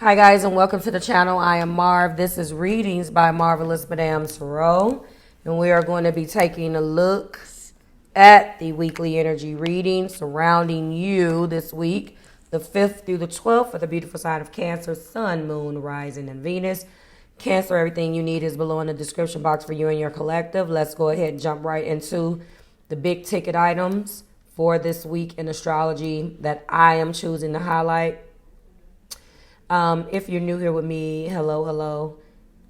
Hi guys, and welcome to the channel. I am Marv. This is Readings by Marvelous Madame THRU, and we are going to be taking a look at the weekly energy reading surrounding you this week, the 5th through the 12th, for the beautiful sign of Cancer, Sun, Moon, Rising, and Venus. Cancer, everything you need is below in the description box for you and your collective. Let's go ahead and jump right into the big ticket items for this week in astrology that I am choosing to highlight. If you're new here with me, hello.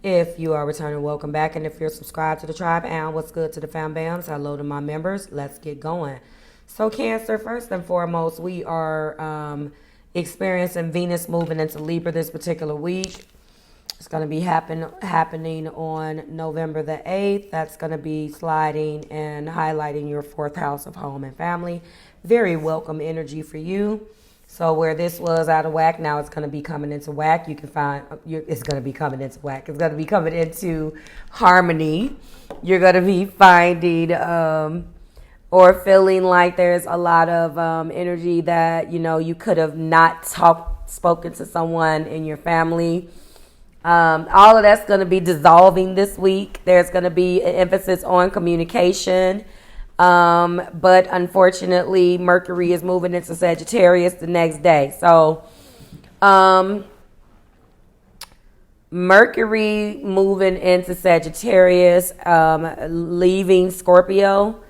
If you are returning, welcome back. And if you're subscribed to the tribe, and what's good to the fam bams, hello to my members. Let's get going. So Cancer, first and foremost, we are experiencing Venus moving into Libra this particular week. It's going to be happening on November the 8th. That's going to be sliding and highlighting your 4th house of home and family. Very welcome energy for you. So where this was out of whack, now it's going to be coming into whack. You can find it's going to be coming into whack. It's going to be coming into harmony. You're going to be finding or feeling like there's a lot of energy that, you know, you could have not spoken to someone in your family. All of that's going to be dissolving this week. There's going to be an emphasis on communication. But unfortunately, Mercury is moving into Sagittarius the next day. So, Mercury moving into Sagittarius, leaving Scorpio,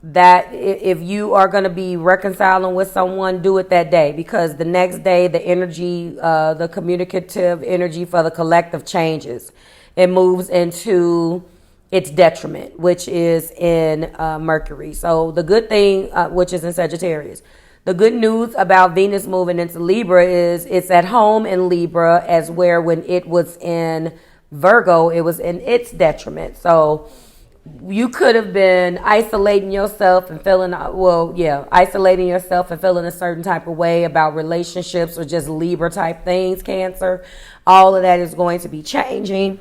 that if you are going to be reconciling with someone, do it that day, because the next day, the energy, the communicative energy for the collective changes. It moves into its detriment, which is in Mercury. So the good thing, which is in Sagittarius, the good news about Venus moving into Libra is it's at home in Libra, as where when it was in Virgo, it was in its detriment. So you could have been isolating yourself and feeling, isolating yourself and feeling a certain type of way about relationships or just Libra type things, Cancer. All of that is going to be changing.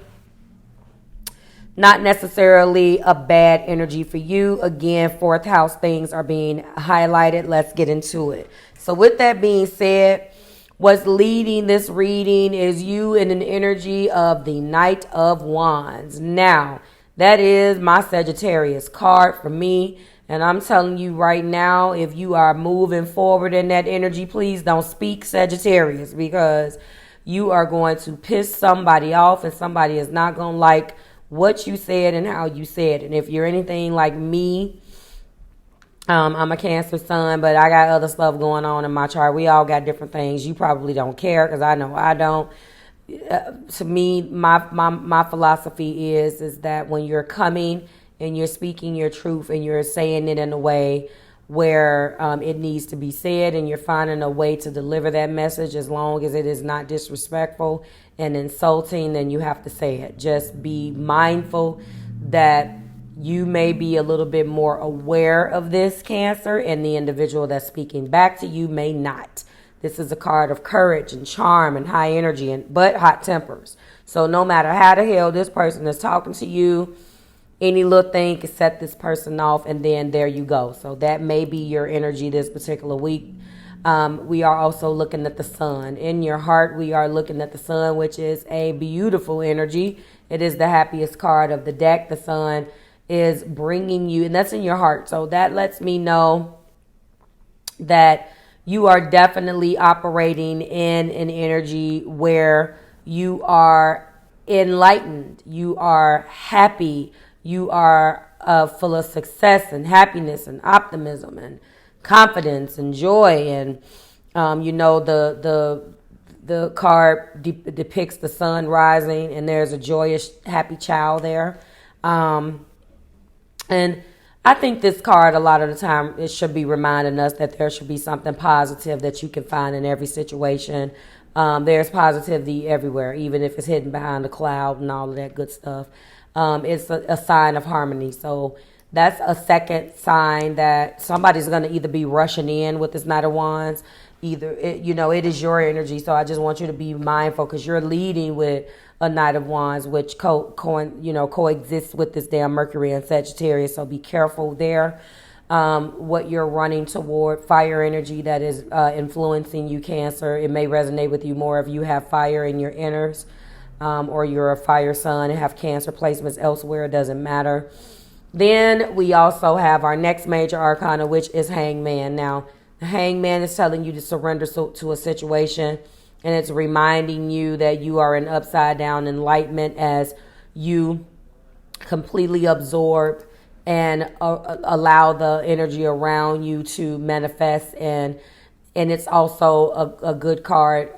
Not necessarily a bad energy for you. Again, 4th house things are being highlighted. Let's get into it. So with that being said, what's leading this reading is you in an energy of the Knight of Wands. Now, that is my Sagittarius card for me. And I'm telling you right now, if you are moving forward in that energy, please don't speak Sagittarius, because you are going to piss somebody off and somebody is not going to like what you said and how you said it. And if you're anything like me, I'm a Cancer sun, but I got other stuff going on in my chart. We all got different things. You probably don't care, because I know I don't. To me, my philosophy is that when you're coming and you're speaking your truth and you're saying it in a way where it needs to be said, and you're finding a way to deliver that message, as long as it is not disrespectful and insulting, then you have to say it. Just be mindful that you may be a little bit more aware of this, Cancer, and the individual that's speaking back to you may not. This is a card of courage and charm and high energy, but hot tempers. So no matter how the hell this person is talking to you, any little thing can set this person off, and then there you go. So that may be your energy this particular week. We are also looking at the sun. In your heart, we are looking at the sun, which is a beautiful energy. It is the happiest card of the deck. The sun is bringing you, and that's in your heart. So that lets me know that you are definitely operating in an energy where you are enlightened, you are happy, you are full of success and happiness and optimism and confidence and joy. And the card depicts the sun rising, and there's a joyous, happy child there. And I think this card, a lot of the time, it should be reminding us that there should be something positive that you can find in every situation. There's positivity everywhere, even if it's hidden behind a cloud and all of that good stuff. It's a sign of harmony. So that's a second sign that somebody's going to either be rushing in with this Knight of Wands. It is your energy. So I just want you to be mindful, because you're leading with a Knight of Wands, which coexists with this damn Mercury and Sagittarius. So be careful there. what you're running toward. Fire energy that is influencing you, Cancer. It may resonate with you more if you have fire in your inners, or you're a fire sign and have Cancer placements elsewhere. It doesn't matter. Then we also have our next major arcana, which is Hangman. Now, the Hangman is telling you to surrender to a situation, and it's reminding you that you are in upside down enlightenment as you completely absorb and allow the energy around you to manifest. And it's also a good card,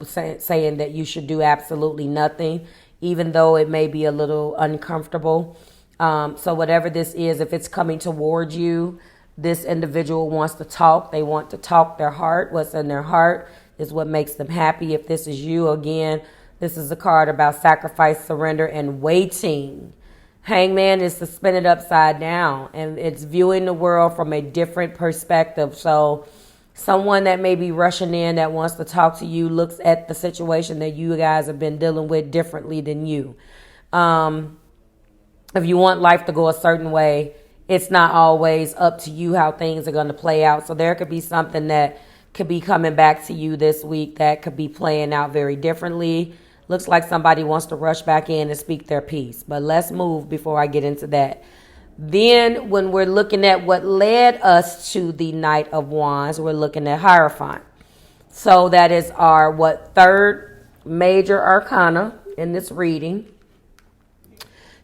saying that you should do absolutely nothing, even though it may be a little uncomfortable. So whatever this is, if it's coming towards you, this individual wants to talk. They want to talk their heart. What's in their heart is what makes them happy. If this is you, again, this is a card about sacrifice, surrender, and waiting. Hangman is suspended upside down, and it's viewing the world from a different perspective. So someone that may be rushing in that wants to talk to you looks at the situation that you guys have been dealing with differently than you. If you want life to go a certain way, it's not always up to you how things are going to play out. So there could be something that could be coming back to you this week that could be playing out very differently. Looks like somebody wants to rush back in and speak their piece. But let's move before I get into that. Then when we're looking at what led us to the Knight of Wands, we're looking at Hierophant. So that is our, third major arcana in this reading.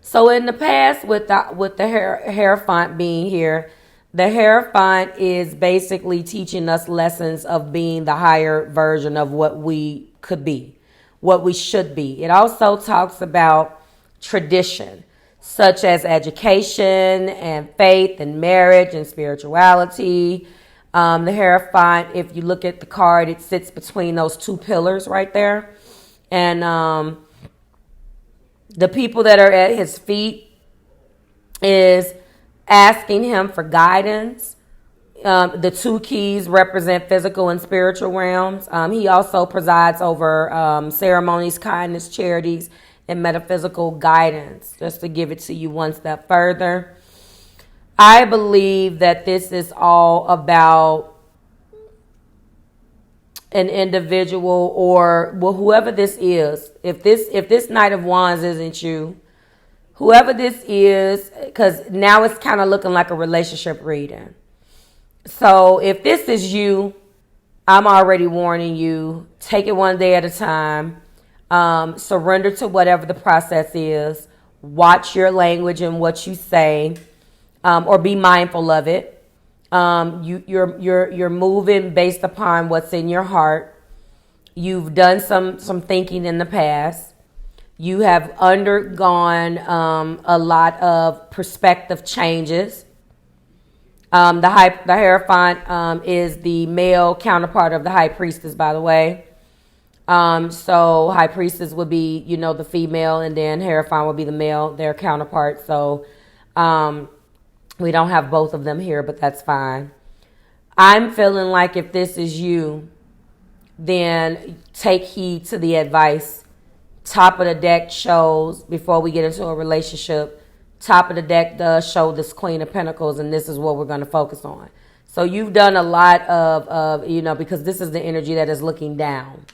So in the past, with the Hierophant being here, the Hierophant is basically teaching us lessons of being the higher version of what we could be, what we should be. It also talks about tradition, such as education and faith and marriage and spirituality. The Hierophant, if you look at the card, it sits between those two pillars right there. And the people that are at his feet is asking him for guidance. The two keys represent physical and spiritual realms. He also presides over ceremonies, kindness, charities, and metaphysical guidance. Just to give it to you one step further, I believe that this is all about an individual, or whoever this is. If this Knight of Wands isn't you, whoever this is, because now it's kind of looking like a relationship reading. So if this is you, I'm already warning you, take it one day at a time. Surrender to whatever the process is. Watch your language and what you say, or be mindful of it. You're moving based upon what's in your heart. You've done some thinking in the past. You have undergone a lot of perspective changes. The Hierophant is the male counterpart of the High Priestess, by the way. So High Priestess would be, the female, and then Hierophant would be the male, their counterpart. So we don't have both of them here, but that's fine. I'm feeling like if this is you, then take heed to the advice. Top of the deck shows, before we get into a relationship, top of the deck does show this Queen of Pentacles, and this is what we're going to focus on. So you've done a lot of because this is the energy that is looking down.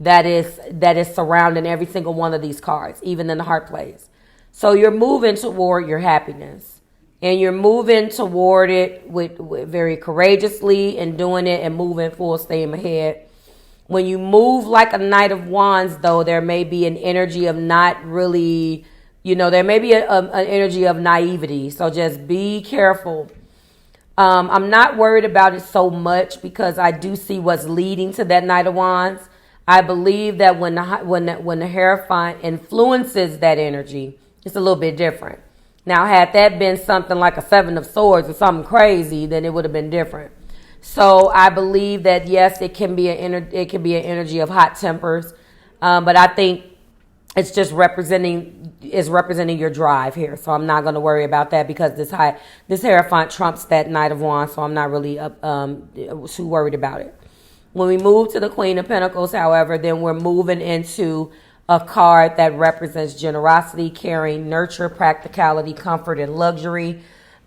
That is surrounding every single one of these cards, even in the heart place. So you're moving toward your happiness. And you're moving toward it with very courageously, and doing it and moving full steam ahead. When you move like a Knight of Wands, though, there may be an energy of not really, there may be an energy of naivety. So just be careful. I'm not worried about it so much because I do see what's leading to that Knight of Wands. I believe that when the Hierophant influences that energy, it's a little bit different. Now, had that been something like a Seven of Swords or something crazy, then it would have been different. So I believe that yes, it can be an energy of hot tempers, but I think it's just representing your drive here. So I'm not going to worry about that because this Hierophant trumps that Knight of Wands, so I'm not really too worried about it. When we move to the Queen of Pentacles, however, then we're moving into a card that represents generosity, caring, nurture, practicality, comfort, and luxury.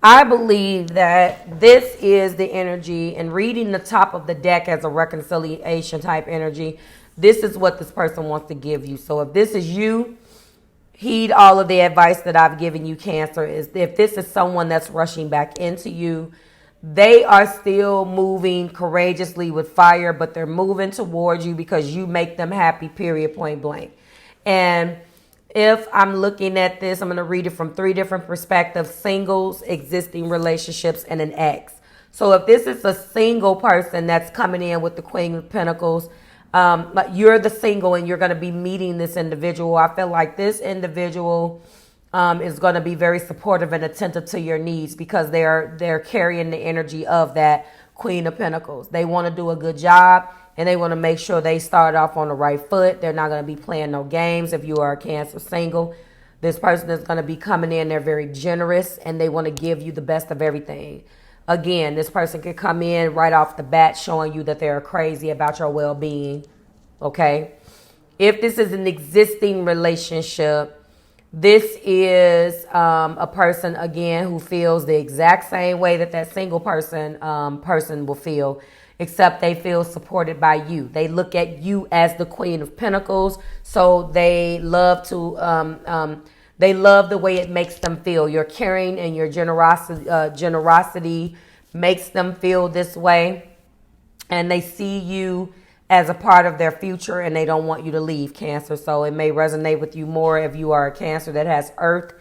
I believe that this is the energy, and reading the top of the deck as a reconciliation type energy, this is what this person wants to give you. So if this is you, heed all of the advice that I've given you, Cancer. Is if this is someone that's rushing back into you, they are still moving courageously with fire, but they're moving towards you because you make them happy, period, point blank. And if I'm looking at this, I'm going to read it from 3 different perspectives: singles, existing relationships, and an ex. So if this is a single person that's coming in with the Queen of Pentacles, but you're the single and you're going to be meeting this individual, I feel like this individual is going to be very supportive and attentive to your needs because they're carrying the energy of that Queen of Pentacles. They want to do a good job, and they want to make sure they start off on the right foot. They're not going to be playing no games. If you are a Cancer single, this person is going to be coming in. They're very generous, and they want to give you the best of everything. Again, this person could come in right off the bat showing you that they're crazy about your well-being, okay? If this is an existing relationship, this is a person, again, who feels the exact same way that that single person will feel, except they feel supported by you. They look at you as the Queen of Pentacles, so they love the way it makes them feel. Your caring and your generosity makes them feel this way, and they see you as a part of their future, and they don't want you to leave, Cancer. So it may resonate with you more if you are a Cancer that has Earth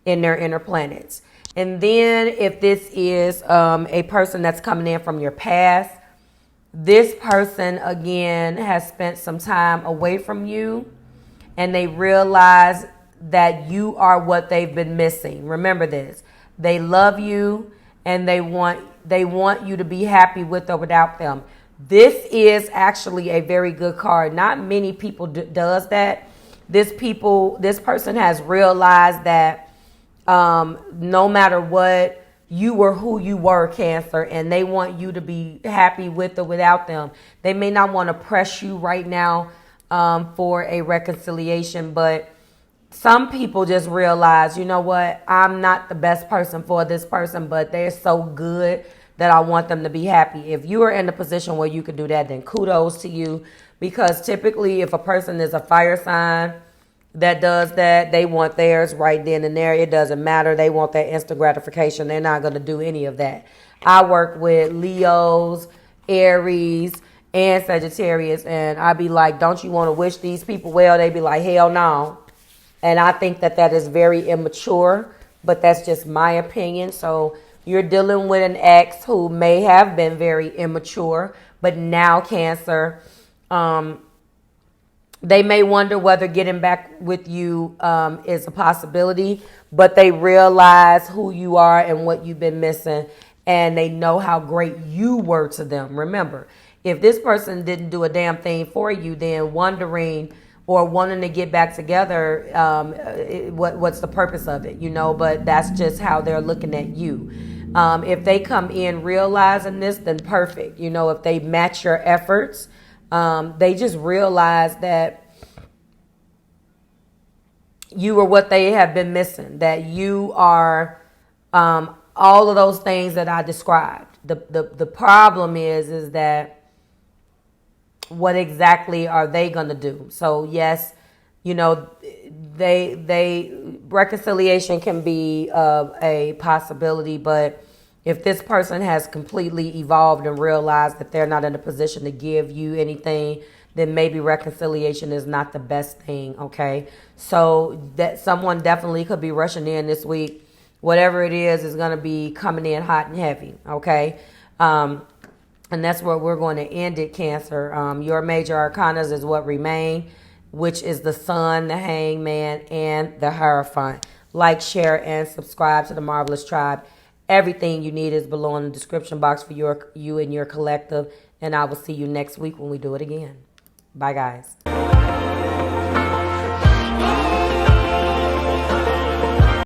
in their inner planets. And then if this is a person that's coming in from your past, this person, again, has spent some time away from you, and they realize that you are what they've been missing. Remember this. They love you, and they want you to be happy with or without them. This is actually a very good card. Not many people does that. This person has realized that no matter what, you were who you were, Cancer, and they want you to be happy with or without them. They may not want to press you right now for a reconciliation, but some people just realize, you know what, I'm not the best person for this person, but they're so good that I want them to be happy. If you are in a position where you can do that, then kudos to you, because typically if a person is a fire sign that does that, they want theirs right then and there. It doesn't matter. They want that instant gratification. They're not going to do any of that. I work with Leos, Aries, and Sagittarius, and I be like, don't you want to wish these people well? They be like, hell no. And I think that is very immature, but that's just my opinion. So you're dealing with an ex who may have been very immature, but now, Cancer, they may wonder whether getting back with you is a possibility, but they realize who you are and what you've been missing, and they know how great you were to them. Remember, if this person didn't do a damn thing for you, then wondering or wanting to get back together, what's the purpose of it, But that's just how they're looking at you. If they come in realizing this, then perfect. If they match your efforts, they just realize that you are what they have been missing, that you are all of those things that I described. The problem is that what exactly are they going to do? So yes, reconciliation can be a possibility, but if this person has completely evolved and realized that they're not in a position to give you anything, then maybe reconciliation is not the best thing, okay? So that someone definitely could be rushing in this week. Whatever it is going to be coming in hot and heavy, okay? And that's where we're going to end it, Cancer. Your major arcanas is what remain, which is the Sun, the Hangman, and the Hierophant. Like, share, and subscribe to the Marvelous Tribe. Everything you need is below in the description box for you and your collective. And I will see you next week when we do it again. Bye, guys.